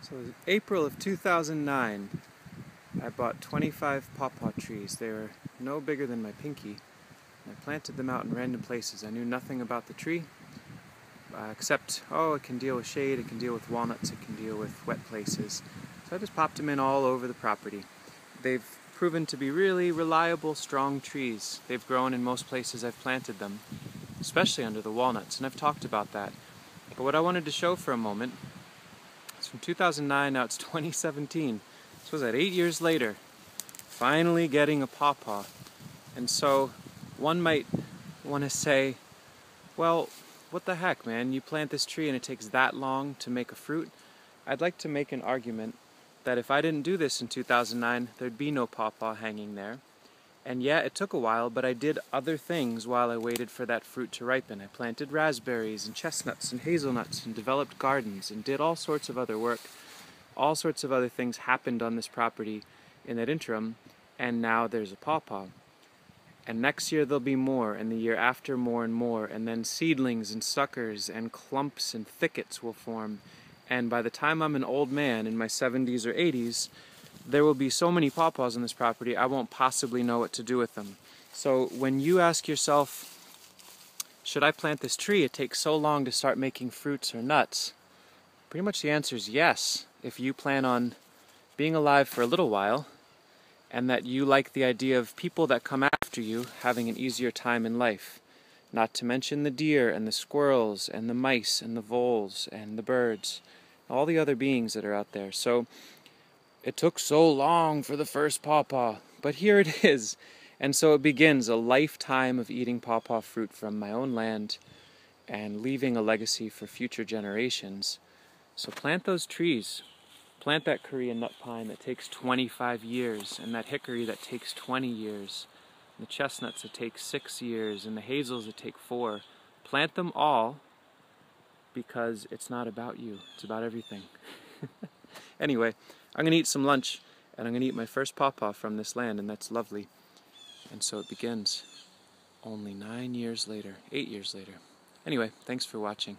So in April of 2009, I bought 25 pawpaw trees. They were no bigger than my pinky. And I planted them out in random places. I knew nothing about the tree, except, it can deal with shade, it can deal with walnuts, it can deal with wet places. So I just popped them in all over the property. They've proven to be really reliable, strong trees. They've grown in most places I've planted them, especially under the walnuts, and I've talked about that. But what I wanted to show for a moment, it's from 2009, now it's 2017. This was 8 years later, finally getting a pawpaw. And so one might want to say, well, what the heck, man? You plant this tree and it takes that long to make a fruit? I'd like to make an argument that if I didn't do this in 2009, there'd be no pawpaw hanging there. And yeah, it took a while, but I did other things while I waited for that fruit to ripen. I planted raspberries and chestnuts and hazelnuts and developed gardens and did all sorts of other work. All sorts of other things happened on this property in that interim, and now there's a pawpaw. And next year there'll be more, and the year after more and more, and then seedlings and suckers and clumps and thickets will form. And by the time I'm an old man in my 70s or 80s, there will be so many pawpaws on this property I won't possibly know what to do with them. So when you ask yourself, should I plant this tree? It takes so long to start making fruits or nuts. Pretty much the answer is yes, if you plan on being alive for a little while, and that you like the idea of people that come after you having an easier time in life. Not to mention the deer and the squirrels and the mice and the voles and the birds, all the other beings that are out there. So it took so long for the first pawpaw, but here it is. And so it begins a lifetime of eating pawpaw fruit from my own land and leaving a legacy for future generations. So plant those trees. Plant that Korean nut pine that takes 25 years, and that hickory that takes 20 years, and the chestnuts that take 6 years, and the hazels that take 4. Plant them all, because it's not about you, it's about everything. Anyway, I'm going to eat some lunch, and I'm going to eat my first pawpaw from this land, and that's lovely. And so it begins only 9 years later, 8 years later. Anyway, thanks for watching.